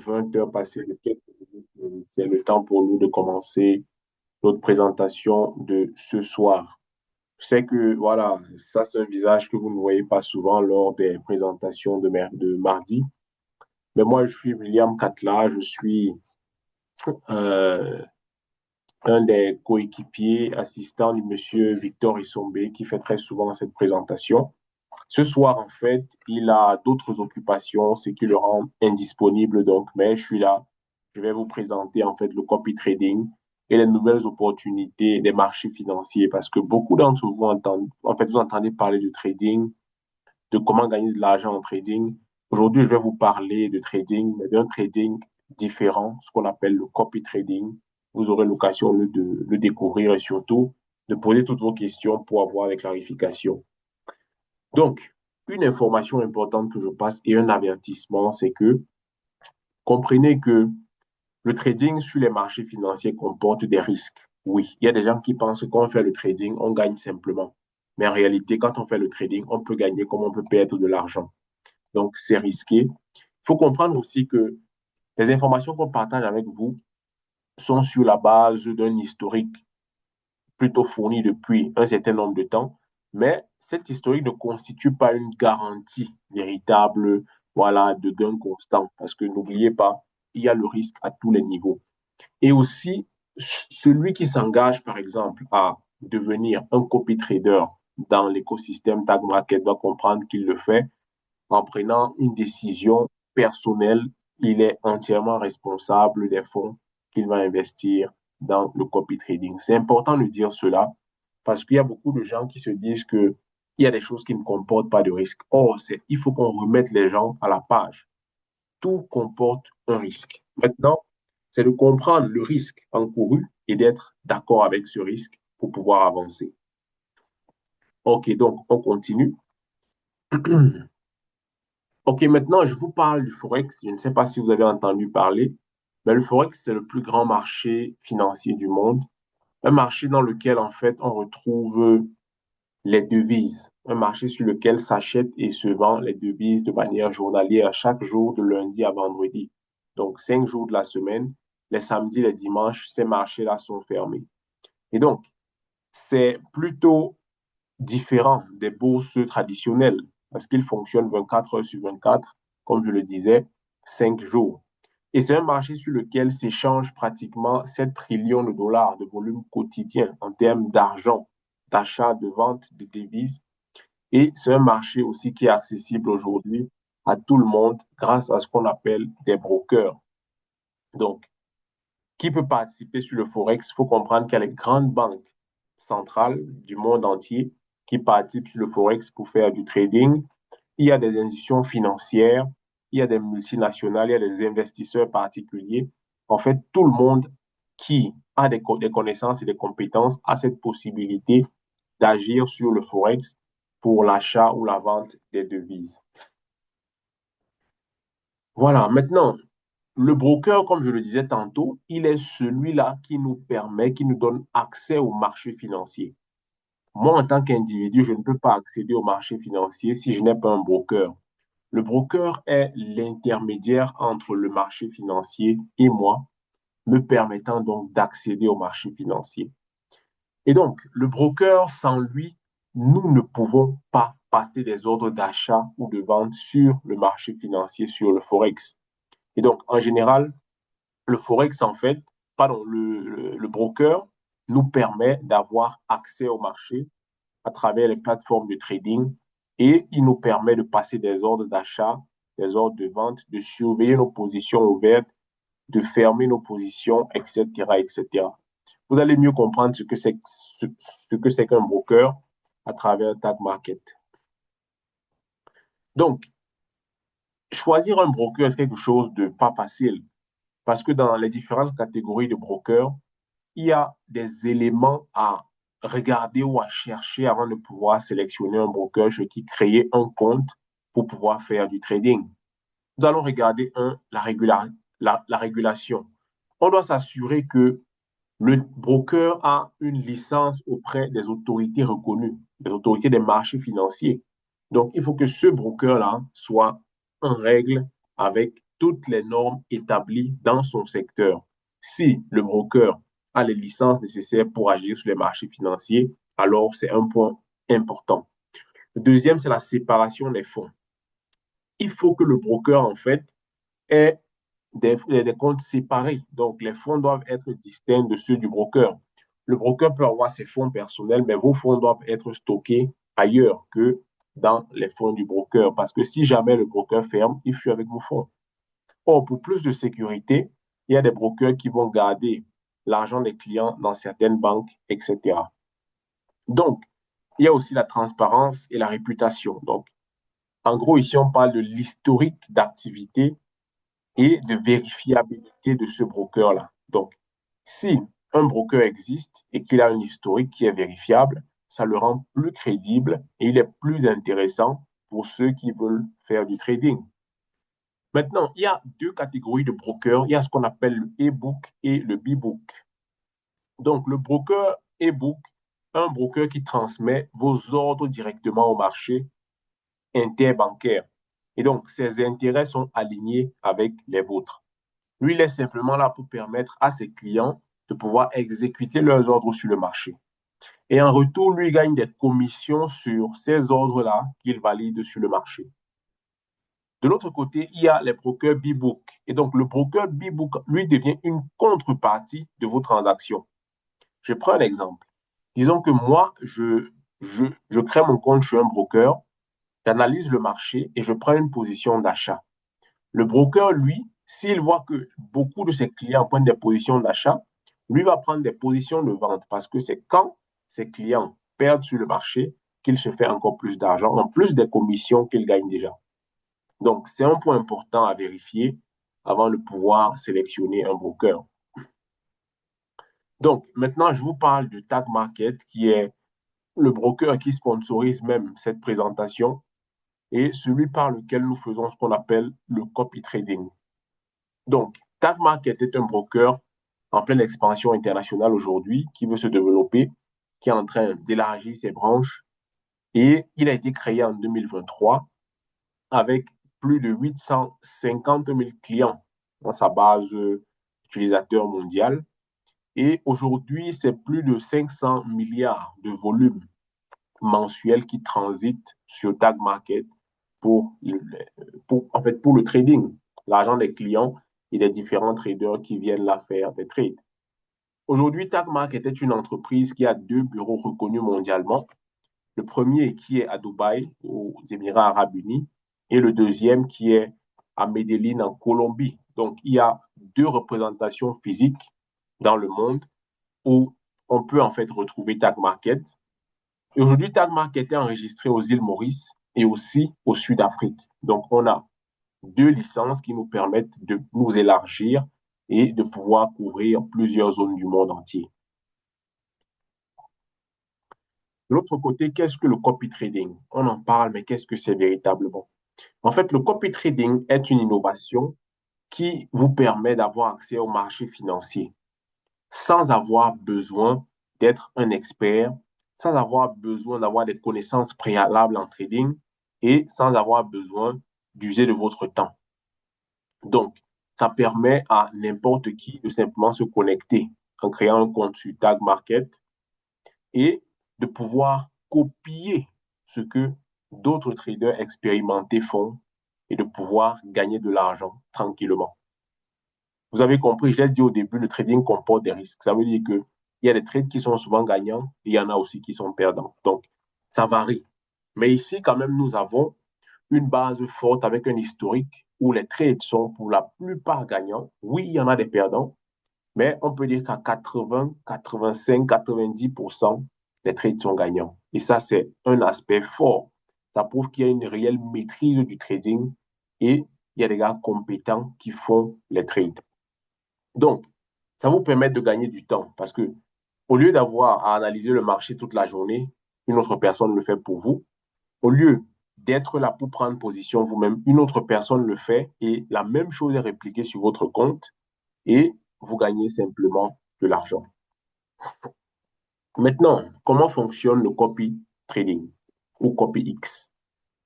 20 heures passées de quelques minutes. C'est le temps pour nous de commencer notre présentation de ce soir. Je sais que, voilà, ça, c'est un visage que vous ne voyez pas souvent lors des présentations de mardi. Mais moi, je suis William Catla, je suis euh, un des coéquipiers assistants du monsieur Victor Issombé qui fait très souvent cette présentation. Ce soir, en fait, il a d'autres occupations, ce qui le rend indisponible donc, mais je suis là. Je vais vous présenter en fait le copy trading et les nouvelles opportunités des marchés financiers parce que beaucoup d'entre vous entendent, en fait, vous entendez parler de trading, de comment gagner de l'argent en trading. Aujourd'hui, je vais vous parler de trading, mais d'un trading différent, ce qu'on appelle le copy trading. Vous aurez l'occasion de le découvrir et surtout de poser toutes vos questions pour avoir des clarifications. Donc, une information importante que je passe et un avertissement, c'est que comprenez que le trading sur les marchés financiers comporte des risques. Oui, il y a des gens qui pensent qu'on fait le trading, on gagne simplement. Mais en réalité, quand on fait le trading, on peut gagner comme on peut perdre de l'argent. Donc, c'est risqué. Il faut comprendre aussi que les informations qu'on partage avec vous sont sur la base d'un historique plutôt fourni depuis un certain nombre de temps, mais cet historique ne constitue pas une garantie véritable, voilà, de gain constant, parce que n'oubliez pas, il y a le risque à tous les niveaux. Et aussi, celui qui s'engage, par exemple, à devenir un copy trader dans l'écosystème Tag Market doit comprendre qu'il le fait en prenant une décision personnelle. Il est entièrement responsable des fonds qu'il va investir dans le copy trading. C'est important de dire cela parce qu'il y a beaucoup de gens qui se disent que il y a des choses qui ne comportent pas de risque. Or, il faut qu'on remette les gens à la page. Tout comporte un risque. Maintenant, c'est de comprendre le risque encouru et d'être d'accord avec ce risque pour pouvoir avancer. OK, donc on continue. OK, maintenant, je vous parle du Forex. Je ne sais pas si vous avez entendu parler, mais le Forex, c'est le plus grand marché financier du monde. Un marché dans lequel, en fait, on retrouve les devises. Un marché sur lequel s'achètent et se vendent les devises de manière journalière, chaque jour de lundi à vendredi. Donc, 5 jours de la semaine. Les samedis, les dimanches, ces marchés-là sont fermés. Et donc, c'est plutôt différent des bourses traditionnelles parce qu'ils fonctionnent 24 heures sur 24, comme je le disais, 5 jours. Et c'est un marché sur lequel s'échangent pratiquement 7 trillions de dollars de volume quotidien en termes d'argent, d'achat, de vente de devises. Et c'est un marché aussi qui est accessible aujourd'hui à tout le monde grâce à ce qu'on appelle des brokers. Donc, qui peut participer sur le Forex? Il faut comprendre qu'il y a les grandes banques centrales du monde entier qui participent sur le Forex pour faire du trading. Il y a des institutions financières, il y a des multinationales, il y a des investisseurs particuliers. En fait, tout le monde qui a des connaissances et des compétences a cette possibilité d'agir sur le Forex pour l'achat ou la vente des devises. Voilà, maintenant, le broker, comme je le disais tantôt, il est celui-là qui nous permet, qui nous donne accès au marché financier. Moi, en tant qu'individu, je ne peux pas accéder au marché financier si je n'ai pas un broker. Le broker est l'intermédiaire entre le marché financier et moi, me permettant donc d'accéder au marché financier. Et donc, le broker, sans lui, nous ne pouvons pas passer des ordres d'achat ou de vente sur le marché financier, sur le Forex. Et donc, en général, le Forex, en fait, pardon, le broker nous permet d'avoir accès au marché à travers les plateformes de trading et il nous permet de passer des ordres d'achat, des ordres de vente, de surveiller nos positions ouvertes, de fermer nos positions, etc., etc. Vous allez mieux comprendre ce que c'est qu'un broker à travers Tag Market. Donc, choisir un broker, c'est quelque chose de pas facile parce que dans les différentes catégories de brokers, il y a des éléments à regarder ou à chercher avant de pouvoir sélectionner un broker chez qui créer un compte pour pouvoir faire du trading. Nous allons regarder la régulation. On doit s'assurer que le broker a une licence auprès des autorités reconnues, des autorités des marchés financiers. Donc, il faut que ce broker-là soit en règle avec toutes les normes établies dans son secteur. Si le broker a les licences nécessaires pour agir sur les marchés financiers, alors c'est un point important. Le deuxième, c'est la séparation des fonds. Il faut que le broker, en fait, ait des comptes séparés. Donc, les fonds doivent être distincts de ceux du broker. Le broker peut avoir ses fonds personnels, mais vos fonds doivent être stockés ailleurs que dans les fonds du broker. Parce que si jamais le broker ferme, il fuit avec vos fonds. Or, pour plus de sécurité, il y a des brokers qui vont garder l'argent des clients dans certaines banques, etc. Donc, il y a aussi la transparence et la réputation. Donc, en gros, ici, on parle de l'historique d'activité et de vérifiabilité de ce broker-là. Donc, si un broker existe et qu'il a un historique qui est vérifiable, ça le rend plus crédible et il est plus intéressant pour ceux qui veulent faire du trading. Maintenant, il y a deux catégories de brokers. Il y a ce qu'on appelle le e-book et le b-book. Donc, le broker e-book, un broker qui transmet vos ordres directement au marché interbancaire. Et donc, ses intérêts sont alignés avec les vôtres. Lui, il est simplement là pour permettre à ses clients de pouvoir exécuter leurs ordres sur le marché. Et en retour, lui gagne des commissions sur ces ordres-là qu'il valide sur le marché. De l'autre côté, il y a les brokers B-Book. Et donc, le broker B-Book, lui, devient une contrepartie de vos transactions. Je prends un exemple. Disons que moi, je crée mon compte chez un broker, j'analyse le marché et je prends une position d'achat. Le broker, lui, s'il voit que beaucoup de ses clients prennent des positions d'achat, lui va prendre des positions de vente parce que c'est quand ses clients perdent sur le marché qu'il se fait encore plus d'argent, en plus des commissions qu'il gagne déjà. Donc, c'est un point important à vérifier avant de pouvoir sélectionner un broker. Donc, maintenant, je vous parle de Tag Market, qui est le broker qui sponsorise même cette présentation et celui par lequel nous faisons ce qu'on appelle le copy trading. Donc, Tag Market est un broker en pleine expansion internationale aujourd'hui qui veut se développer, qui est en train d'élargir ses branches et il a été créé en 2023 avec plus de 850 000 clients dans sa base utilisateur mondiale. Et aujourd'hui, c'est plus de 500 milliards de volume mensuel qui transitent sur Tag Market pour, en fait, pour le trading, l'argent des clients et des différents traders qui viennent là faire des trades. Aujourd'hui, Tag Market est une entreprise qui a deux bureaux reconnus mondialement. Le premier qui est à Dubaï, aux Émirats arabes unis, et le deuxième qui est à Medellín, en Colombie. Donc, il y a deux représentations physiques dans le monde où on peut en fait retrouver Tag Market. Et aujourd'hui, Tag Market est enregistré aux îles Maurice et aussi au Sud-Afrique. Donc, on a deux licences qui nous permettent de nous élargir et de pouvoir couvrir plusieurs zones du monde entier. De l'autre côté, qu'est-ce que le copy trading? On en parle, mais qu'est-ce que c'est véritablement? En fait, le copy trading est une innovation qui vous permet d'avoir accès au marché financier sans avoir besoin d'être un expert, sans avoir besoin d'avoir des connaissances préalables en trading et sans avoir besoin d'user de votre temps. Donc, ça permet à n'importe qui de simplement se connecter en créant un compte sur Tag Market et de pouvoir copier ce que d'autres traders expérimentés font et de pouvoir gagner de l'argent tranquillement. Vous avez compris, je l'ai dit au début, le trading comporte des risques. Ça veut dire qu'il y a des trades qui sont souvent gagnants et il y en a aussi qui sont perdants. Donc, ça varie. Mais ici, quand même, nous avons une base forte avec un historique où les trades sont pour la plupart gagnants. Oui, il y en a des perdants, mais on peut dire qu'à 80, 85, 90%, les trades sont gagnants. Et ça, c'est un aspect fort. Ça prouve qu'il y a une réelle maîtrise du trading et il y a des gars compétents qui font les trades. Donc, ça vous permet de gagner du temps parce que au lieu d'avoir à analyser le marché toute la journée, une autre personne le fait pour vous. Au lieu d'être là pour prendre position vous-même, une autre personne le fait et la même chose est répliquée sur votre compte et vous gagnez simplement de l'argent. Maintenant, comment fonctionne le copy trading ou copy X?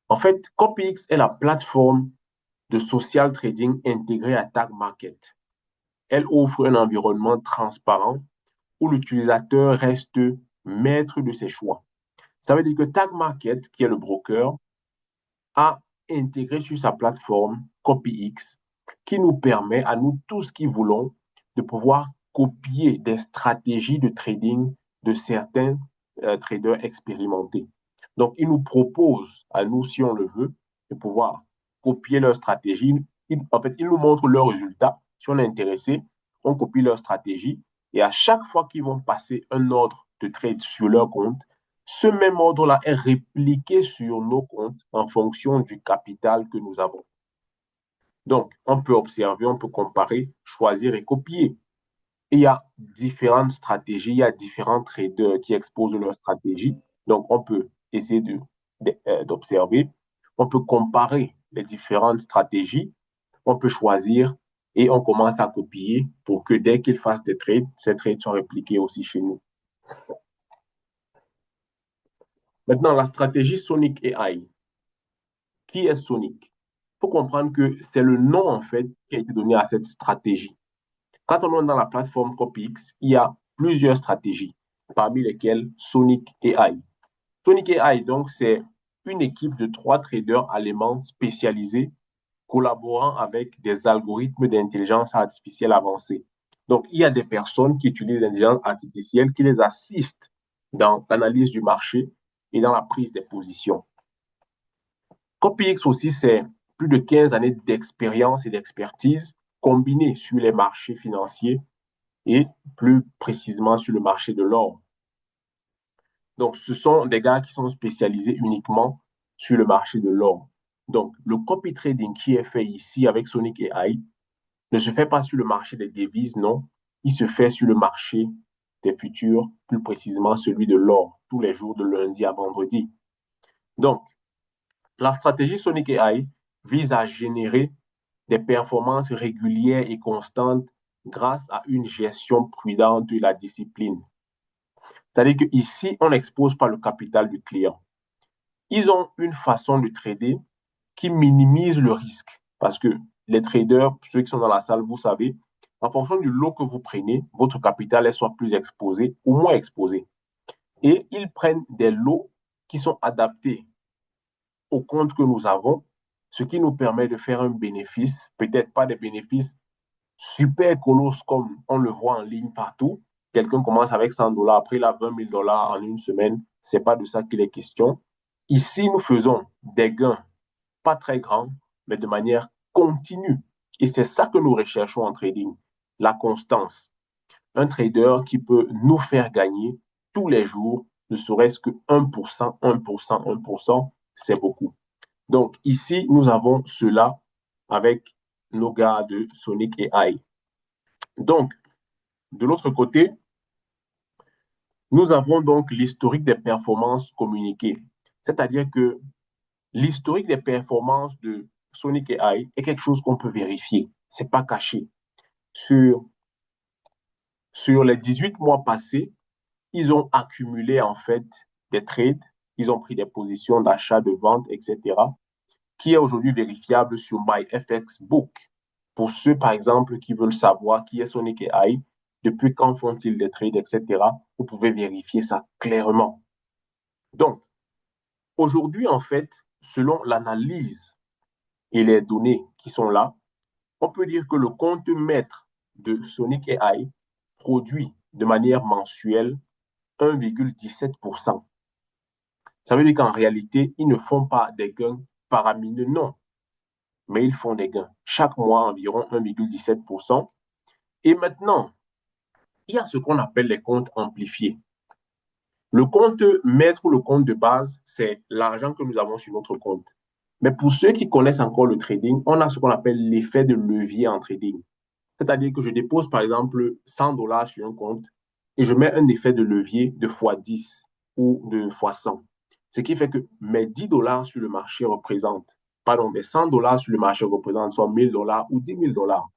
En fait, copy X est la plateforme de social trading intégrée à Tag Market. Elle offre un environnement transparent où l'utilisateur reste maître de ses choix. Ça veut dire que Tag Market, qui est le broker, a intégré sur sa plateforme CopyX, qui nous permet à nous tous qui voulons de pouvoir copier des stratégies de trading de certains traders expérimentés. Donc, il nous propose à nous, si on le veut, de pouvoir copier leurs stratégies. En fait, ils nous montrent leurs résultats. Si on est intéressé, on copie leur stratégie et à chaque fois qu'ils vont passer un ordre de trade sur leur compte, ce même ordre-là est répliqué sur nos comptes en fonction du capital que nous avons. Donc, on peut observer, on peut comparer, choisir et copier. Et il y a différentes stratégies, il y a différents traders qui exposent leurs stratégies. Donc, on peut essayer d'observer, on peut comparer les différentes stratégies, on peut choisir et on commence à copier pour que dès qu'ils fassent des trades, ces trades soient répliqués aussi chez nous. Maintenant, la stratégie Sonic AI. Qui est Sonic? Il faut comprendre que c'est le nom en fait qui a été donné à cette stratégie. Quand on est dans la plateforme CopyX, il y a plusieurs stratégies, parmi lesquelles Sonic AI. Sonic AI, donc, c'est une équipe de 3 traders allemands spécialisés collaborant avec des algorithmes d'intelligence artificielle avancée. Donc, il y a des personnes qui utilisent l'intelligence artificielle qui les assistent dans l'analyse du marché et dans la prise des positions. CopyX aussi, c'est plus de 15 années d'expérience et d'expertise combinées sur les marchés financiers et plus précisément sur le marché de l'or. Donc, ce sont des gars qui sont spécialisés uniquement sur le marché de l'or. Donc, le copy trading qui est fait ici avec Sonic AI ne se fait pas sur le marché des devises, non. Il se fait sur le marché des futurs, plus précisément celui de l'or, tous les jours de lundi à vendredi. Donc, la stratégie Sonic AI vise à générer des performances régulières et constantes grâce à une gestion prudente de la discipline. C'est-à-dire qu'ici, on n'expose pas le capital du client. Ils ont une façon de trader qui minimise le risque. Parce que les traders, ceux qui sont dans la salle, vous savez, en fonction du lot que vous prenez, votre capital est soit plus exposé ou moins exposé. Et ils prennent des lots qui sont adaptés au compte que nous avons, ce qui nous permet de faire un bénéfice, peut-être pas des bénéfices super colosse comme on le voit en ligne partout. Quelqu'un commence avec 100 dollars, après il a 20 000 dollars en une semaine. Ce n'est pas de ça qu'il est question. Ici, nous faisons des gains pas très grands, mais de manière continue. Et c'est ça que nous recherchons en trading, la constance. Un trader qui peut nous faire gagner tous les jours, ne serait-ce que 1%, 1%, 1%, c'est beaucoup. Donc ici, nous avons cela avec nos gars de Sonic AI. Donc, de l'autre côté, nous avons donc l'historique des performances communiquées. C'est-à-dire que l'historique des performances de Sonic AI est quelque chose qu'on peut vérifier. Ce n'est pas caché. Sur, sur les 18 mois passés, ils ont accumulé en fait des trades, ils ont pris des positions d'achat, de vente, etc., qui est aujourd'hui vérifiable sur MyFXBook. Pour ceux, par exemple, qui veulent savoir qui est Sonic AI, depuis quand font-ils des trades, etc., vous pouvez vérifier ça clairement. Donc, aujourd'hui, en fait, selon l'analyse et les données qui sont là, on peut dire que le compte maître de Sonic AI produit de manière mensuelle 1,17%. Ça veut dire qu'en réalité, ils ne font pas des gains faramineux, non, mais ils font des gains. Chaque mois, environ 1,17%. Et maintenant, il y a ce qu'on appelle les comptes amplifiés. Le compte maître ou le compte de base, c'est l'argent que nous avons sur notre compte. Mais pour ceux qui connaissent encore le trading, on a ce qu'on appelle l'effet de levier en trading. C'est-à-dire que je dépose par exemple 100 dollars sur un compte et je mets un effet de levier de x10 ou de x100. Ce qui fait que mes 10 dollars sur le marché représentent, pardon, mes 100 dollars sur le marché représentent soit 1000 dollars ou 10 000 dollars.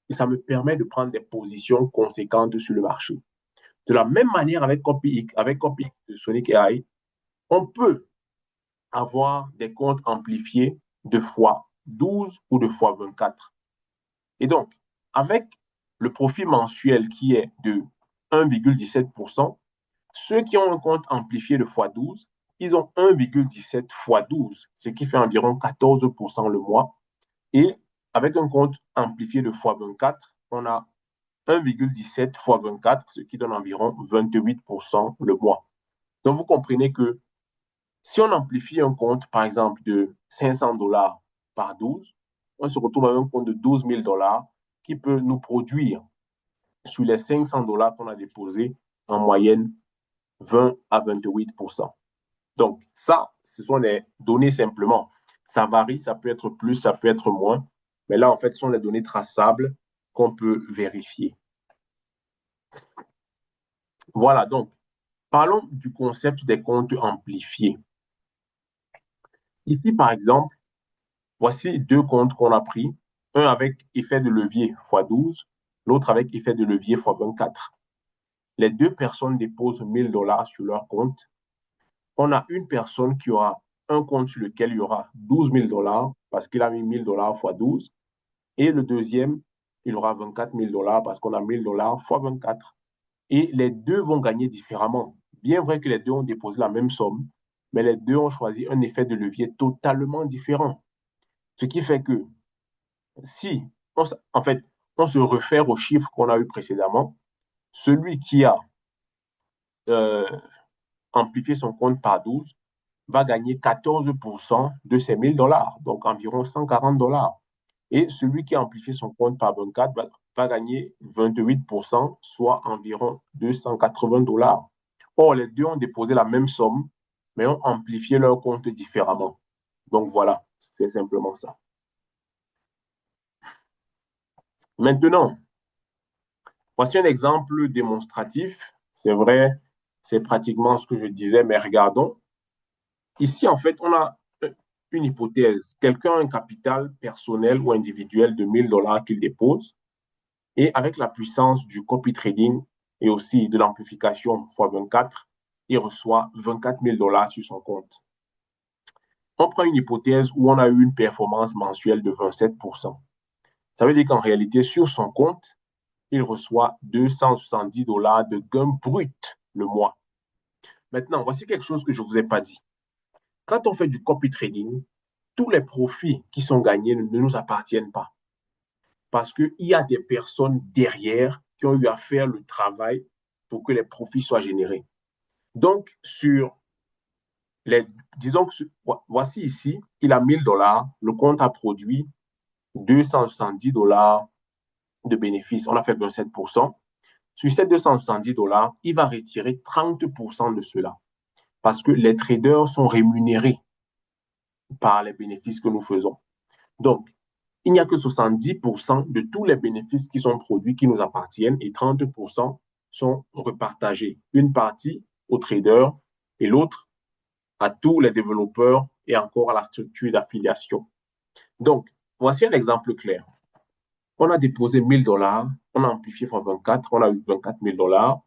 Et ça me permet de prendre des positions conséquentes sur le marché. De la même manière avec CopyX de Sonic AI, on peut avoir des comptes amplifiés de fois 12 ou 2 fois 24. Et donc, avec le profit mensuel qui est de 1,17%, ceux qui ont un compte amplifié de x12, ils ont 1,17 fois 12, ce qui fait environ 14% le mois. Et avec un compte amplifié de x24, on a 1,17 fois 24, ce qui donne environ 28% le mois. Donc, vous comprenez que si on amplifie un compte, par exemple, de 500 dollars par 12, on se retrouve avec un compte de 12 000 dollars qui peut nous produire, sur les 500 dollars qu'on a déposés, en moyenne 20 à 28%. Donc, ça, ce sont les données simplement. Ça varie, ça peut être plus, ça peut être moins. Mais là, en fait, ce sont les données traçables qu'on peut vérifier. Voilà, donc, parlons du concept des comptes amplifiés. Ici, par exemple, voici deux comptes qu'on a pris, un avec effet de levier x12, l'autre avec effet de levier x24. Les deux personnes déposent 1000 dollars sur leur compte. On a une personne qui aura un compte sur lequel il y aura 12 000 dollars parce qu'il a mis 1000 dollars x12. Et le deuxième, il aura 24 000 dollars parce qu'on a 1000 dollars x24. Et les deux vont gagner différemment. Bien vrai que les deux ont déposé la même somme, mais les deux ont choisi un effet de levier totalement différent. Ce qui fait que si, en fait, on se réfère aux chiffres qu'on a eu précédemment, celui qui a euh, amplifié son compte par 12 va gagner 14% de ses 1000 dollars, donc environ 140 dollars. Et celui qui a amplifié son compte par 24 va gagner 28%, soit environ 280 dollars. Or, les deux ont déposé la même somme, mais ont amplifié leur compte différemment. Donc voilà, c'est simplement ça. Maintenant, voici un exemple démonstratif. C'est vrai, c'est pratiquement ce que je disais, mais regardons. Ici, en fait, on a une hypothèse. Quelqu'un a un capital personnel ou individuel de 1000 dollars qu'il dépose. Et avec la puissance du copy trading et aussi de l'amplification x24, il reçoit 24 000 dollars sur son compte. On prend une hypothèse où on a eu une performance mensuelle de 27%. Ça veut dire qu'en réalité, sur son compte, il reçoit 270 dollars de gain brut le mois. Maintenant, voici quelque chose que je ne vous ai pas dit. Quand on fait du copy trading, tous les profits qui sont gagnés ne nous appartiennent pas. Parce qu'il y a des personnes derrière qui ont eu à faire le travail pour que les profits soient générés. Donc, disons que voici ici, il a 1000 dollars, le compte a produit 270 dollars de bénéfices, on a fait 27%. Sur ces 270 dollars, il va retirer 30% de cela parce que les traders sont rémunérés par les bénéfices que nous faisons. Donc, il n'y a que 70% de tous les bénéfices qui sont produits qui nous appartiennent et 30% sont repartagés. Une partie aux traders et l'autre à tous les développeurs et encore à la structure d'affiliation. Donc, voici un exemple clair. On a déposé 1000 dollars, on a amplifié x 24, on a eu 24 000 dollars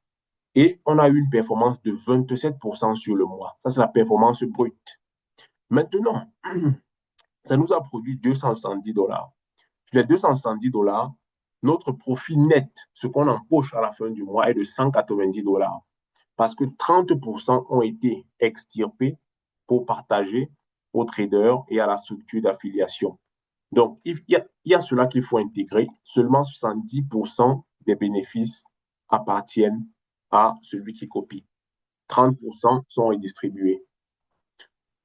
et on a eu une performance de 27% sur le mois. Ça, c'est la performance brute. Maintenant, ça nous a produit 270 dollars. Sur les 270 dollars, notre profit net, ce qu'on empoche à la fin du mois, est de 190 dollars. Parce que 30% ont été extirpés pour partager aux traders et à la structure d'affiliation. Donc, il y a cela qu'il faut intégrer. Seulement 70% des bénéfices appartiennent à celui qui copie. 30% sont redistribués.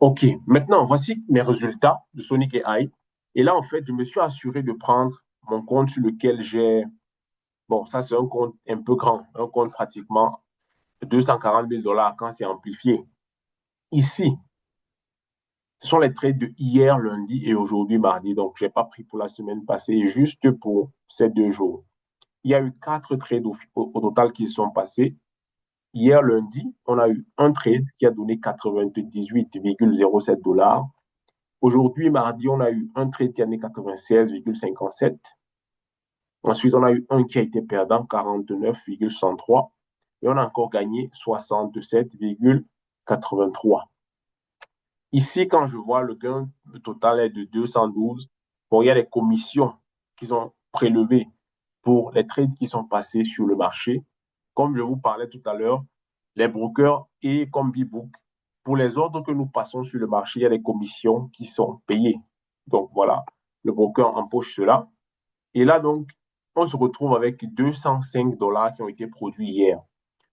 OK, maintenant, voici mes résultats de Sonic AI. Et là, en fait, je me suis assuré de prendre mon compte sur lequel j'ai... Bon, ça, c'est un compte un peu grand, un compte pratiquement 240 000 dollars quand c'est amplifié. Ici, ce sont les trades de hier, lundi et aujourd'hui, mardi. Donc, je n'ai pas pris pour la semaine passée, juste pour ces 2 jours. Il y a eu 4 trades au total qui sont passés. Hier, lundi, on a eu un trade qui a donné 98,07 dollars. Aujourd'hui, mardi, on a eu un trade qui a donné 96,57. Ensuite, on a eu un qui a été perdant, 49,63. Et on a encore gagné 67,83. Ici, quand je vois le gain total est de 212, Bon, il y a les commissions qu'ils ont prélevées pour les trades qui sont passés sur le marché. Comme je vous parlais tout à l'heure, les brokers et comme Bbook, pour les ordres que nous passons sur le marché, il y a des commissions qui sont payées. Donc voilà, le broker empoche cela. Et là, donc, on se retrouve avec 205 dollars qui ont été produits hier.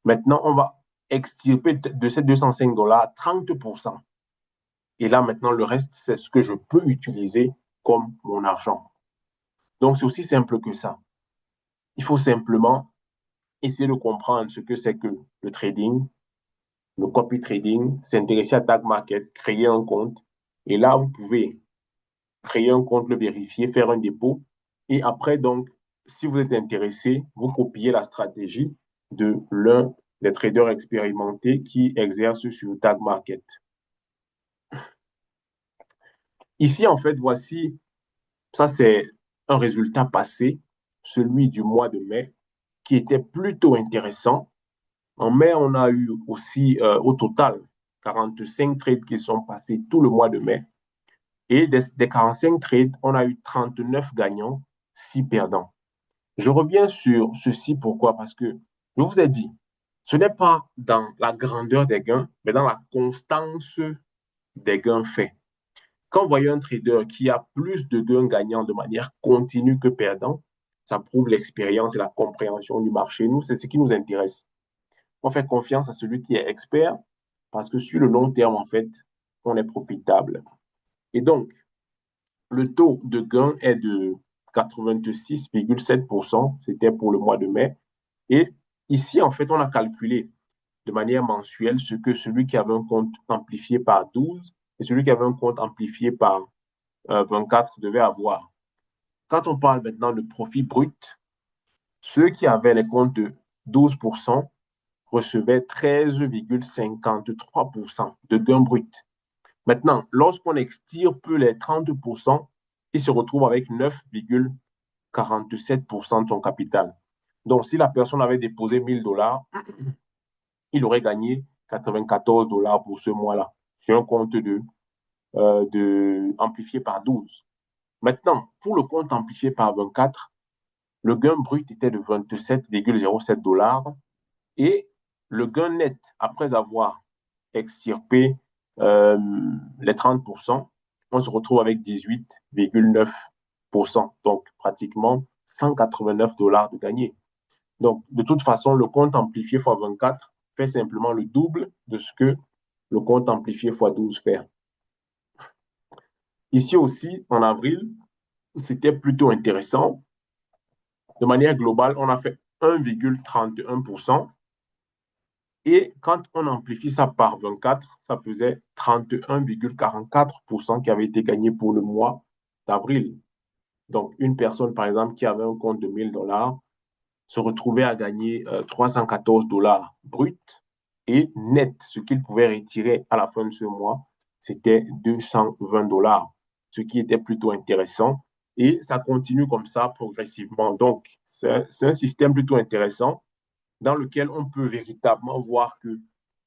Maintenant, on va extirper de ces 205 dollars 30%. Et là, maintenant, le reste, c'est ce que je peux utiliser comme mon argent. Donc, c'est aussi simple que ça. Il faut simplement essayer de comprendre ce que c'est que le trading, le copy trading, s'intéresser à Tag Market, créer un compte. Et là, vous pouvez créer un compte, le vérifier, faire un dépôt. Et après, donc, si vous êtes intéressé, vous copiez la stratégie de l'un des traders expérimentés qui exerce sur Tag Market. Ici, en fait, voici, ça c'est un résultat passé, celui du mois de mai, qui était plutôt intéressant. En mai, on a eu aussi au total 45 trades qui sont passés tout le mois de mai. Et des 45 trades, on a eu 39 gagnants, 6 perdants. Je reviens sur ceci, pourquoi? Parce que je vous ai dit, ce n'est pas dans la grandeur des gains, mais dans la constance des gains faits. Quand vous voyez un trader qui a plus de gains gagnants de manière continue que perdant, ça prouve l'expérience et la compréhension du marché. Nous, c'est ce qui nous intéresse. On fait confiance à celui qui est expert parce que sur le long terme, en fait, on est profitable. Et donc, le taux de gain est de 86,7%. C'était pour le mois de mai. Et ici, en fait, on a calculé de manière mensuelle ce que celui qui avait un compte amplifié par 12 et celui qui avait un compte amplifié par 24 devait avoir. Quand on parle maintenant de profit brut, ceux qui avaient les comptes de 12% recevaient 13,53% de gains bruts. Maintenant, lorsqu'on extirpe les 30%, il se retrouve avec 9,47% de son capital. Donc, si la personne avait déposé 1000 dollars, il aurait gagné 94 dollars pour ce mois-là, sur un compte amplifié par 12. Maintenant, pour le compte amplifié par 24, le gain brut était de 27,07 dollars et le gain net, après avoir extirpé euh, les 30%, on se retrouve avec 18,9%. Donc, pratiquement 189 dollars de gagné. Donc, de toute façon, le compte amplifié x 24 fait simplement le double de ce que le compte amplifié x 12 fait. Ici aussi, en avril, c'était plutôt intéressant. De manière globale, on a fait 1,31%. Et quand on amplifie ça par 24, ça faisait 31,44% qui avait été gagné pour le mois d'avril. Donc, une personne, par exemple, qui avait un compte de 1000 dollars se retrouvait à gagner 314 dollars bruts et net, ce qu'il pouvait retirer à la fin de ce mois, c'était 220 dollars, ce qui était plutôt intéressant. Et ça continue comme ça progressivement. Donc, c'est un système plutôt intéressant dans lequel on peut véritablement voir qu'il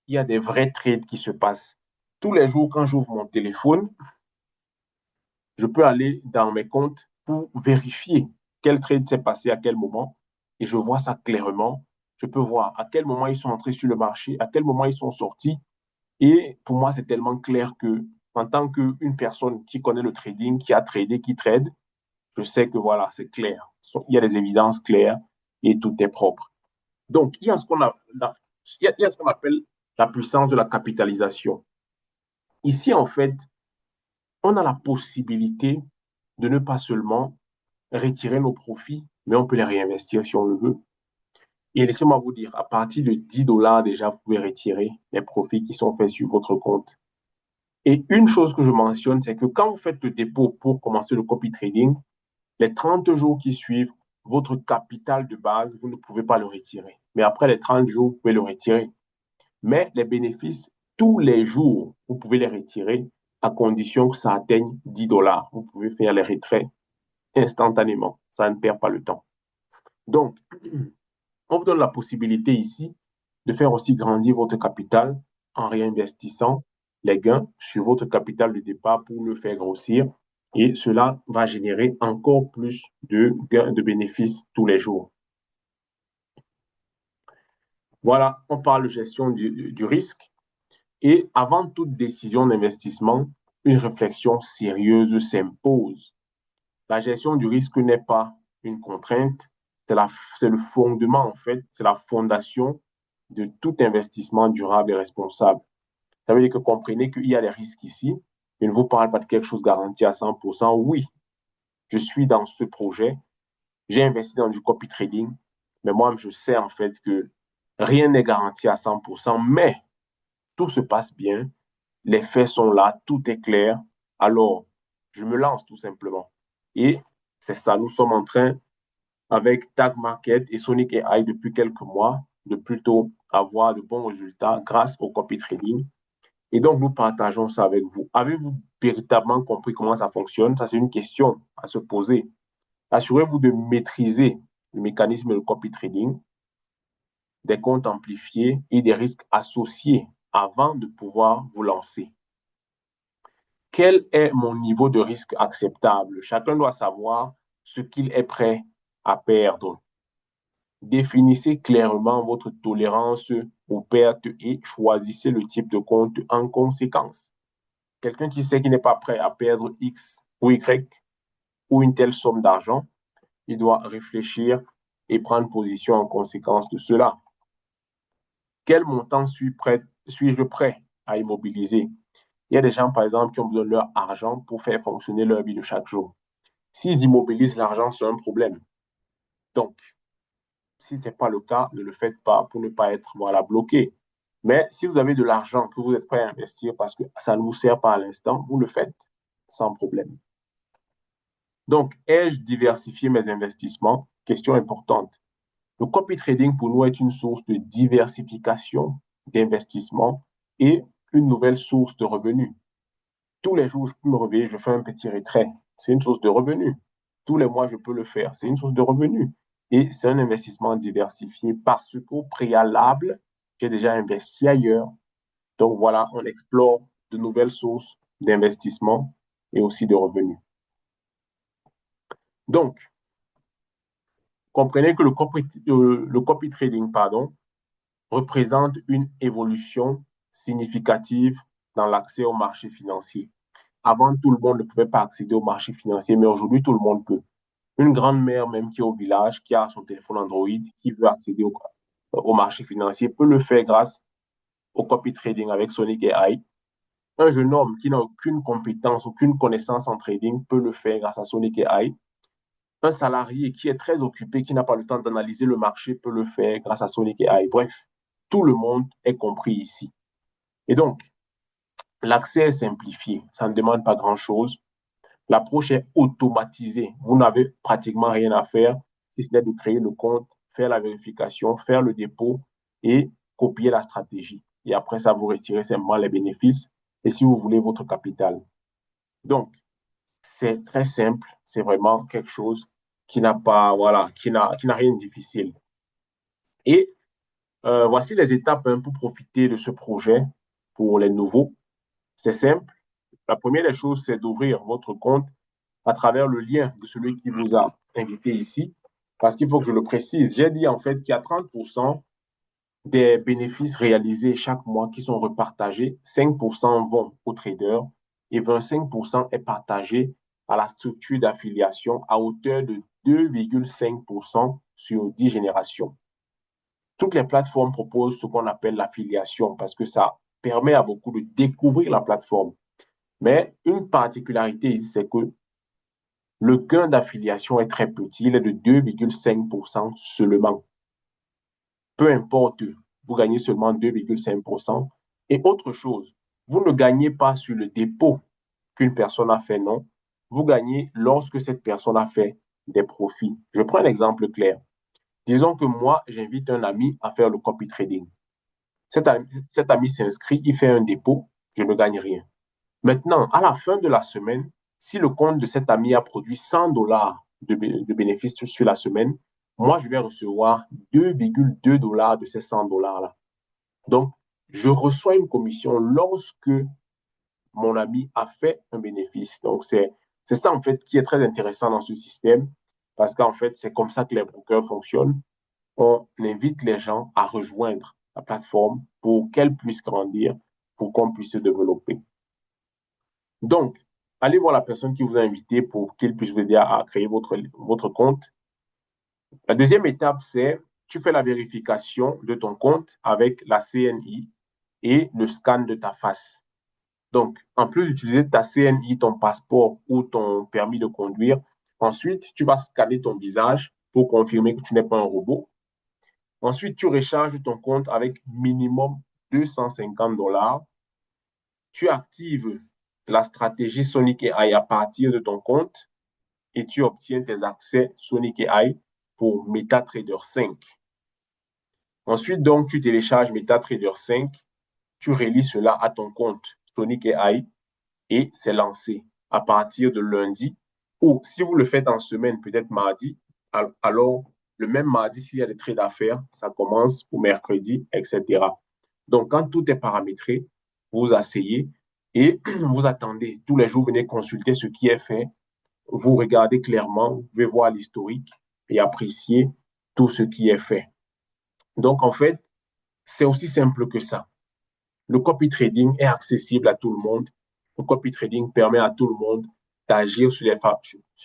y a des vrais trades qui se passent. Tous les jours, quand j'ouvre mon téléphone, je peux aller dans mes comptes pour vérifier quel trade s'est passé à quel moment et je vois ça clairement. Je peux voir à quel moment ils sont entrés sur le marché, à quel moment ils sont sortis. Et pour moi, c'est tellement clair que, en tant qu'une personne qui connaît le trading, qui a tradé, qui trade, je sais que voilà, c'est clair. Il y a des évidences claires et tout est propre. Donc, il y a ce qu'on appelle la puissance de la capitalisation. Ici, en fait, on a la possibilité de ne pas seulement retirer nos profits, mais on peut les réinvestir si on le veut. Et laissez-moi vous dire, à partir de 10 dollars déjà, vous pouvez retirer les profits qui sont faits sur votre compte. Et une chose que je mentionne, c'est que quand vous faites le dépôt pour commencer le copy trading, les 30 jours qui suivent, votre capital de base, vous ne pouvez pas le retirer. Mais après les 30 jours, vous pouvez le retirer. Mais les bénéfices, tous les jours, vous pouvez les retirer à condition que ça atteigne 10 dollars. Vous pouvez faire les retraits instantanément. Ça ne perd pas le temps. Donc, on vous donne la possibilité ici de faire aussi grandir votre capital en réinvestissant les gains sur votre capital de départ pour le faire grossir Et cela va générer encore plus de gains de bénéfices tous les jours. Voilà, on parle de gestion du risque. Et avant toute décision d'investissement, une réflexion sérieuse s'impose. La gestion du risque n'est pas une contrainte, c'est le fondement, en fait, c'est la fondation de tout investissement durable et responsable. Ça veut dire que comprenez qu'il y a des risques ici. Je ne vous parle pas de quelque chose garanti à 100%. Oui, je suis dans ce projet, j'ai investi dans du copy trading, mais moi, je sais en fait que rien n'est garanti à 100%, mais tout se passe bien, les faits sont là, tout est clair. Alors, je me lance tout simplement. Et c'est ça, nous sommes en train, avec Tag Market et Sonic AI depuis quelques mois, de plutôt avoir de bons résultats grâce au copy trading. Et donc, nous partageons ça avec vous. Avez-vous véritablement compris comment ça fonctionne? Ça, c'est une question à se poser. Assurez-vous de maîtriser le mécanisme de copy trading, des comptes amplifiés et des risques associés avant de pouvoir vous lancer. Quel est mon niveau de risque acceptable? Chacun doit savoir ce qu'il est prêt à perdre. Définissez clairement votre tolérance aux pertes et choisissez le type de compte en conséquence. Quelqu'un qui sait qu'il n'est pas prêt à perdre X ou Y ou une telle somme d'argent, il doit réfléchir et prendre position en conséquence de cela. Quel montant suis-je prêt à immobiliser? Il y a des gens, par exemple, qui ont besoin de leur argent pour faire fonctionner leur vie de chaque jour. S'ils immobilisent l'argent, c'est un problème. Donc, si ce n'est pas le cas, ne le faites pas pour ne pas être voilà, bloqué. Mais si vous avez de l'argent que vous êtes prêt à investir parce que ça ne vous sert pas à l'instant, vous le faites sans problème. Donc, ai-je diversifié mes investissements? Question importante. Le copy trading pour nous est une source de diversification d'investissement et une nouvelle source de revenus. Tous les jours, je peux me réveiller, je fais un petit retrait. C'est une source de revenus. Tous les mois, je peux le faire. C'est une source de revenus. Et c'est un investissement diversifié parce qu'au préalable, j'ai déjà investi ailleurs. Donc voilà, on explore de nouvelles sources d'investissement et aussi de revenus. Donc, comprenez que le copy trading, pardon, représente une évolution significative dans l'accès au marché financier. Avant, tout le monde ne pouvait pas accéder au marché financier, mais aujourd'hui, tout le monde peut. Une grand-mère même qui est au village, qui a son téléphone Android, qui veut accéder au marché financier, peut le faire grâce au copy trading avec Sonic AI. Un jeune homme qui n'a aucune compétence, aucune connaissance en trading peut le faire grâce à Sonic AI. Un salarié qui est très occupé, qui n'a pas le temps d'analyser le marché, peut le faire grâce à Sonic AI. Bref, tout le monde est compris ici. Et donc, l'accès est simplifié. Ça ne demande pas grand-chose. L'approche est automatisée. Vous n'avez pratiquement rien à faire, si ce n'est de créer le compte, faire la vérification, faire le dépôt et copier la stratégie. Et après ça, vous retirez simplement les bénéfices et si vous voulez votre capital. Donc, c'est très simple. C'est vraiment quelque chose qui n'a pas, voilà, qui n'a rien de difficile. Et voici les étapes pour profiter de ce projet pour les nouveaux. C'est simple. La première des choses, c'est d'ouvrir votre compte à travers le lien de celui qui vous a invité ici. Parce qu'il faut que je le précise. J'ai dit en fait qu'il y a 30% des bénéfices réalisés chaque mois qui sont repartagés. 5% vont aux traders et 25% est partagé à la structure d'affiliation à hauteur de 2,5% sur 10 générations. Toutes les plateformes proposent ce qu'on appelle l'affiliation parce que ça permet à beaucoup de découvrir la plateforme. Mais une particularité, c'est que le gain d'affiliation est très petit, il est de 2,5% seulement. Peu importe, vous gagnez seulement 2,5%. Et autre chose, vous ne gagnez pas sur le dépôt qu'une personne a fait, non. Vous gagnez lorsque cette personne a fait des profits. Je prends un exemple clair. Disons que moi, j'invite un ami à faire le copy trading. Cet ami s'inscrit, il fait un dépôt, je ne gagne rien. Maintenant, à la fin de la semaine, si le compte de cet ami a produit 100 dollars de bénéfices sur la semaine, moi, je vais recevoir 2,2 dollars de ces 100 dollars-là. Donc, je reçois une commission lorsque mon ami a fait un bénéfice. Donc, c'est C'est ça, en fait, qui est très intéressant dans ce système, parce qu'en fait, c'est comme ça que les brokers fonctionnent. On invite les gens à rejoindre la plateforme pour qu'elle puisse grandir, pour qu'on puisse se développer. Donc, allez voir la personne qui vous a invité pour qu'il puisse vous aider à créer votre compte. La deuxième étape, c'est tu fais la vérification de ton compte avec la CNI et le scan de ta face. Donc, en plus d'utiliser ta CNI, ton passeport ou ton permis de conduire, ensuite, tu vas scanner ton visage pour confirmer que tu n'es pas un robot. Ensuite, tu recharges ton compte avec minimum 250 dollars. Tu actives la stratégie Sonic AI à partir de ton compte et tu obtiens tes accès Sonic AI pour MetaTrader 5. Ensuite, donc, tu télécharges MetaTrader 5, tu relis cela à ton compte Sonic AI et c'est lancé à partir de lundi. Ou si vous le faites en semaine, peut-être mardi, alors le même mardi, s'il y a des trades à faire, ça commence pour mercredi, etc. Donc, quand tout est paramétré, vous asseyez et vous attendez. Tous les jours, venez consulter ce qui est fait. Vous regardez clairement, vous pouvez voir l'historique et apprécier tout ce qui est fait. Donc, en fait, c'est aussi simple que ça. Le copy trading est accessible à tout le monde. Le copy trading permet à tout le monde d'agir sur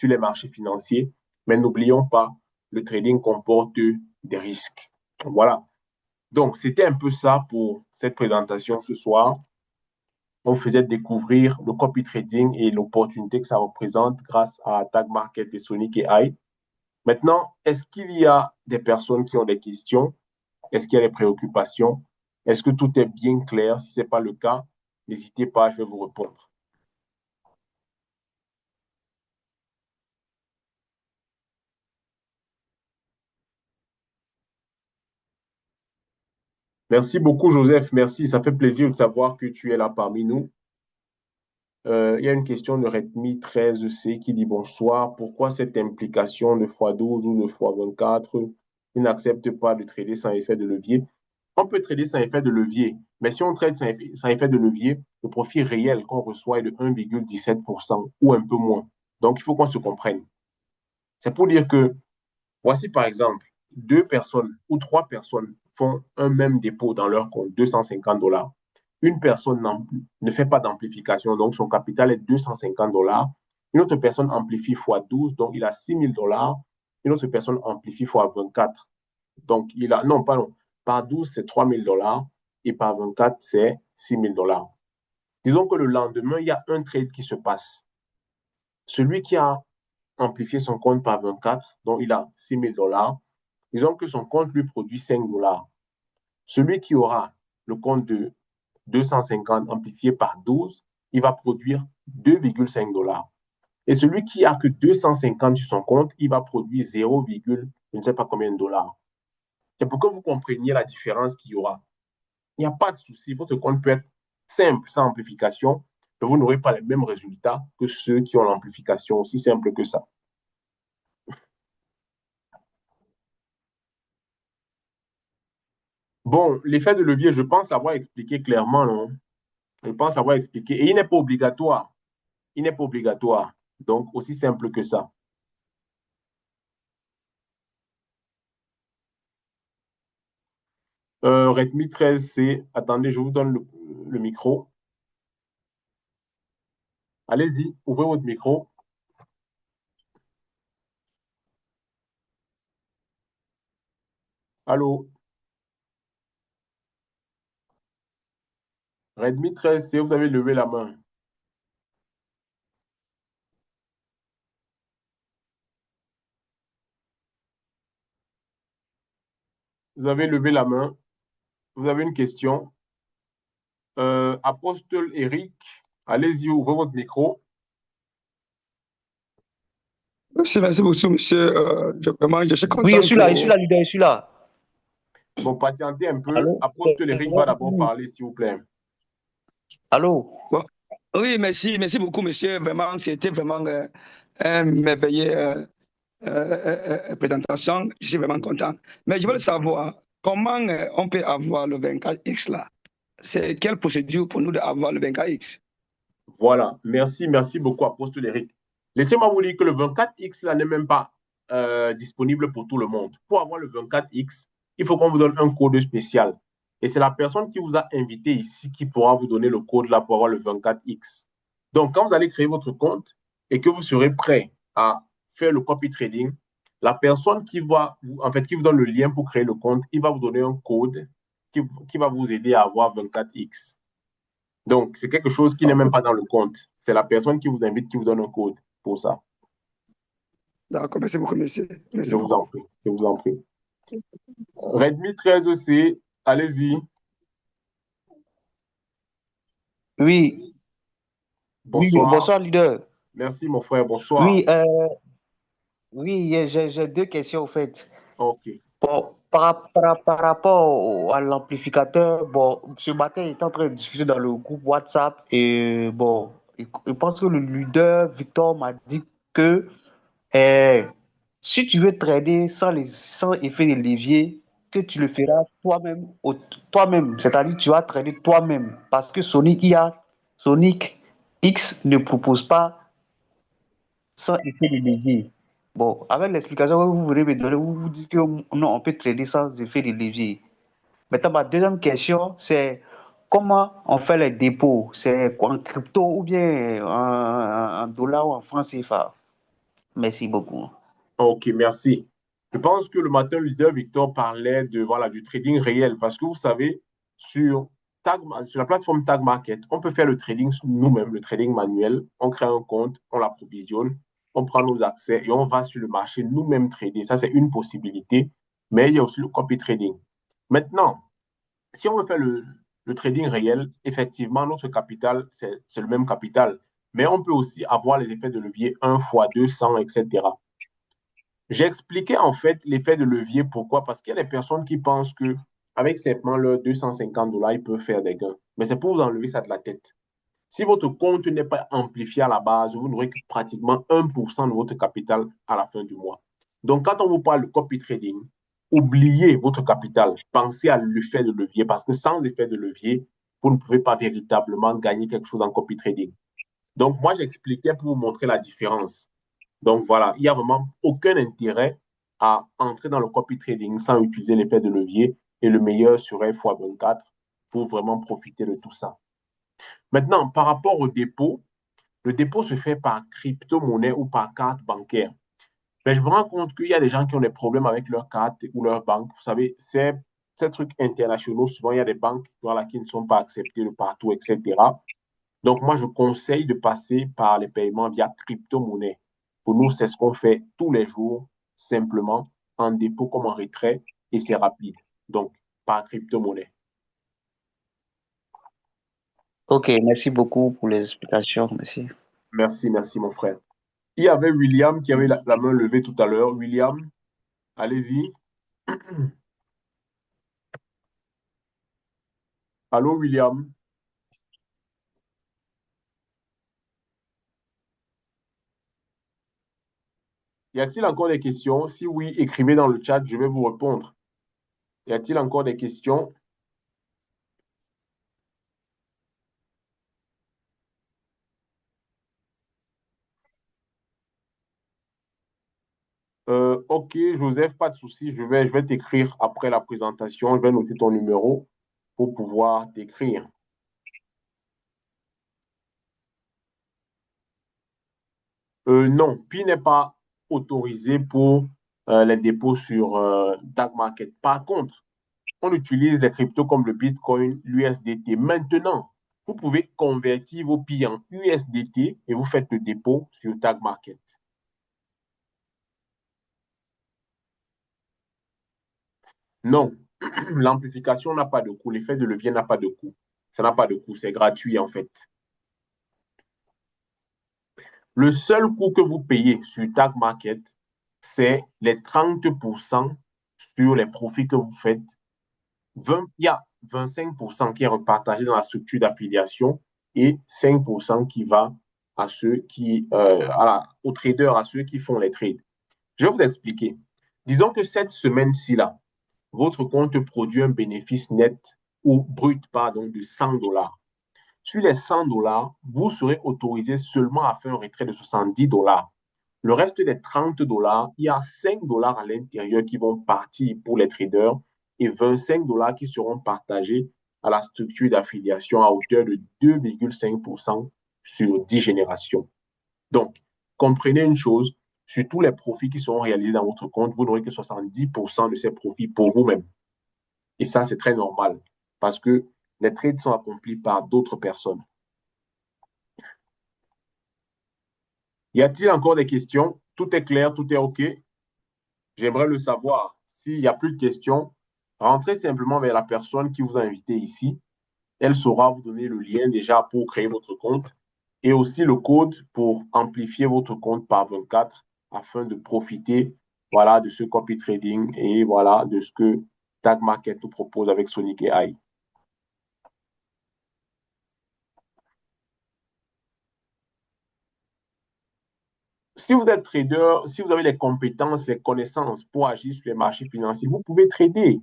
les marchés financiers. Mais n'oublions pas, le trading comporte des risques. Voilà. Donc, c'était un peu ça pour cette présentation ce soir. On faisait découvrir le copy trading et l'opportunité que ça représente grâce à Tag Market et Sonic AI. Maintenant, est-ce qu'il y a des personnes qui ont des questions? Est-ce qu'il y a des préoccupations? Est-ce que tout est bien clair? Si ce n'est pas le cas, n'hésitez pas, je vais vous répondre. Merci beaucoup, Joseph. Merci. Ça fait plaisir de savoir que tu es là parmi nous. Il y a une question de Redmi 13C qui dit bonsoir. Pourquoi cette implication de x12 ou de x24? Il n'accepte pas de trader sans effet de levier. On peut trader sans effet de levier, mais si on trade sans effet de levier, le profit réel qu'on reçoit est de 1,17% ou un peu moins. Donc, il faut qu'on se comprenne. C'est pour dire que, voici par exemple, deux personnes ou trois personnes font un même dépôt dans leur compte, 250 dollars. Une personne ne fait pas d'amplification, donc son capital est 250 dollars. Une autre personne amplifie x 12, donc il a 6 000 dollars. Une autre personne amplifie x 24. Donc, il a, non, pardon, par 12, c'est 3 000 dollars et par 24, c'est 6 000 dollars. Disons que le lendemain, il y a un trade qui se passe. Celui qui a amplifié son compte par 24, donc il a 6 000 dollars. Disons que son compte lui produit 5 dollars. Celui qui aura le compte de 250 amplifié par 12, il va produire 2,5 dollars. Et celui qui a que 250 sur son compte, il va produire 0, je ne sais pas combien de dollars. C'est pour que vous compreniez la différence qu'il y aura. Il n'y a pas de souci. Votre compte peut être simple, sans amplification, mais vous n'aurez pas les mêmes résultats que ceux qui ont l'amplification. Aussi simple que ça. Bon, l'effet de levier, je pense l'avoir expliqué clairement, non? Je pense l'avoir expliqué. Et il n'est pas obligatoire. Il n'est pas obligatoire. Donc, aussi simple que ça. Redmi 13C, attendez, je vous donne le micro. Allez-y, ouvrez votre micro. Allô? Redmi 13C, vous avez levé la main. Vous avez levé la main. Vous avez une question. Apostole Eric, allez-y, ouvrez votre micro. Merci beaucoup, monsieur. Vraiment, je suis Oui, content je suis pour. là, leader, je suis là. Bon, patientez un peu. Allô? Apostole Eric va d'abord parler, s'il vous plaît. Allô? Bon. Oui, merci beaucoup, monsieur. Vraiment, c'était vraiment un merveilleux présentation. Je suis vraiment content. Mais je veux savoir comment on peut avoir le 24X là. C'est quelle procédure pour nous d'avoir le 24X? Voilà. Merci beaucoup, Apostole Eric. Laissez-moi vous dire que le 24X là n'est même pas disponible pour tout le monde. Pour avoir le 24X, il faut qu'on vous donne un code spécial. Et c'est la personne qui vous a invité ici qui pourra vous donner le code là pour avoir le 24X. Donc, quand vous allez créer votre compte et que vous serez prêt à faire le copy trading, la personne qui va, en fait, qui vous donne le lien pour créer le compte, il va vous donner un code qui va vous aider à avoir 24X. Donc, c'est quelque chose qui n'est même pas dans le compte. C'est la personne qui vous invite qui vous donne un code pour ça. D'accord, merci beaucoup, monsieur. Merci Je vous en beaucoup. prie. Je vous en prie. Redmi 13C, allez-y. Oui, oui, Bonsoir. bonsoir, leader. Merci, mon frère. Bonsoir. Oui, oui, j'ai deux questions, en fait. OK. Bon, par rapport à l'amplificateur, bon, ce matin, il était en train de discuter dans le groupe WhatsApp et bon, je pense que le leader Victor m'a dit que eh, si tu veux trader sans effet de levier, que tu le feras toi-même, toi-même, c'est-à-dire tu vas trader toi-même parce que Sonic X ne propose pas sans effet de levier. Bon, avec l'explication que vous venez me donner, vous dites que non, on peut trader sans effet de levier. Maintenant, ma deuxième question, c'est comment on fait les dépôts? C'est en crypto ou bien en dollars ou en francs CFA? Merci beaucoup. OK, merci. Je pense que le matin, le leader Victor parlait de, voilà, du trading réel parce que vous savez, sur la plateforme Tag Market, on peut faire le trading nous-mêmes, le trading manuel. On crée un compte, on l'approvisionne, on prend nos accès et on va sur le marché nous-mêmes trader. Ça, c'est une possibilité, mais il y a aussi le copy trading. Maintenant, si on veut faire le trading réel, effectivement, notre capital, c'est le même capital, mais on peut aussi avoir les effets de levier 1 fois 200, etc. J'ai expliqué en fait l'effet de levier. Pourquoi? Parce qu'il y a des personnes qui pensent que avec simplement leurs 250 dollars, ils peuvent faire des gains. Mais c'est pour vous enlever ça de la tête. Si votre compte n'est pas amplifié à la base, vous n'aurez que pratiquement 1% de votre capital à la fin du mois. Donc, quand on vous parle de copy trading, oubliez votre capital. Pensez à l'effet de levier parce que sans effet de levier, vous ne pouvez pas véritablement gagner quelque chose en copy trading. Donc, moi, j'expliquais pour vous montrer la différence. Donc voilà, il n'y a vraiment aucun intérêt à entrer dans le copy trading sans utiliser l'effet de levier et le meilleur serait x24 pour vraiment profiter de tout ça. Maintenant, par rapport au dépôt, le dépôt se fait par crypto-monnaie ou par carte bancaire. Mais je me rends compte qu'il y a des gens qui ont des problèmes avec leur carte ou leur banque. Vous savez, ces trucs internationaux, souvent il y a des banques voilà, qui ne sont pas acceptées de partout, etc. Donc, moi, je conseille de passer par les paiements via crypto-monnaie. Pour nous, c'est ce qu'on fait tous les jours, simplement, en dépôt comme en retrait, et c'est rapide. Donc, par crypto-monnaie. Ok, merci beaucoup pour les explications. Merci. Merci, merci, mon frère. Il y avait William qui avait la main levée tout à l'heure. William, allez-y. Allô, William. Y a-t-il encore des questions? Si oui, écrivez dans le chat, je vais vous répondre. Y a-t-il encore des questions? Ok, Joseph, pas de souci. Je vais t'écrire après la présentation. Je vais noter ton numéro pour pouvoir t'écrire. Non, Pi n'est pas autorisé pour les dépôts sur Dark Market. Par contre, on utilise des cryptos comme le Bitcoin, l'USDT. Maintenant, vous pouvez convertir vos Pi en USDT et vous faites le dépôt sur Tag Market. Non, l'amplification n'a pas de coût. L'effet de levier n'a pas de coût. Ça n'a pas de coût. C'est gratuit en fait. Le seul coût que vous payez sur Tag Market, c'est les 30% sur les profits que vous faites. Il y a 25% qui est repartagé dans la structure d'affiliation et 5% qui va à ceux qui, aux traders, à ceux qui font les trades. Je vais vous expliquer. Disons que cette semaine-ci, là, votre compte produit un bénéfice net ou brut, pardon, de 100 dollars. Sur les 100 dollars, vous serez autorisé seulement à faire un retrait de 70 dollars. Le reste des 30 dollars, il y a 5 dollars à l'intérieur qui vont partir pour les traders et 25 dollars qui seront partagés à la structure d'affiliation à hauteur de 2,5% sur 10 générations. Donc, comprenez une chose, sur tous les profits qui seront réalisés dans votre compte, vous n'aurez que 70% de ces profits pour vous-même. Et ça, c'est très normal parce que les trades sont accomplis par d'autres personnes. Y a-t-il encore des questions? Tout est clair, tout est OK? J'aimerais le savoir. S'il n'y a plus de questions, rentrez simplement vers la personne qui vous a invité ici. Elle saura vous donner le lien déjà pour créer votre compte et aussi le code pour amplifier votre compte par 24 afin de profiter voilà, de ce copy trading et voilà, de ce que Tag Market nous propose avec Sonic AI. Si vous êtes trader, si vous avez les compétences, les connaissances pour agir sur les marchés financiers, vous pouvez trader.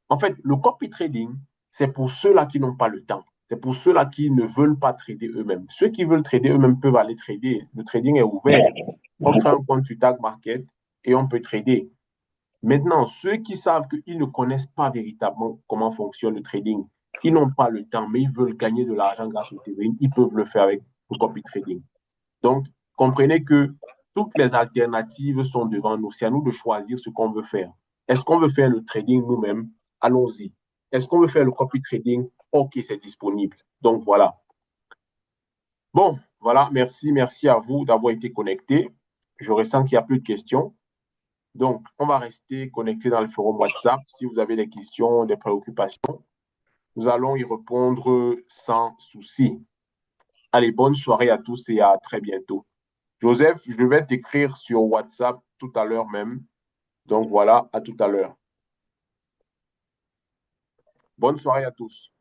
En fait, le copy trading, c'est pour ceux-là qui n'ont pas le temps. C'est pour ceux-là qui ne veulent pas trader eux-mêmes. Ceux qui veulent trader eux-mêmes peuvent aller trader. Le trading est ouvert. On crée un compte sur Tag Market et on peut trader. Maintenant, ceux qui savent qu'ils ne connaissent pas véritablement comment fonctionne le trading, ils n'ont pas le temps, mais ils veulent gagner de l'argent grâce au trading, ils peuvent le faire avec le copy trading. Donc, comprenez que toutes les alternatives sont devant nous. C'est à nous de choisir ce qu'on veut faire. Est-ce qu'on veut faire le trading nous-mêmes? Allons-y. Est-ce qu'on veut faire le copy trading? OK, c'est disponible. Donc, voilà. Bon, voilà. Merci à vous d'avoir été connectés. Je ressens qu'il n'y a plus de questions. Donc, on va rester connecté dans le forum WhatsApp. Si vous avez des questions, des préoccupations, nous allons y répondre sans souci. Allez, bonne soirée à tous et à très bientôt. Joseph, je vais t'écrire sur WhatsApp tout à l'heure même. Donc voilà, à tout à l'heure. Bonne soirée à tous.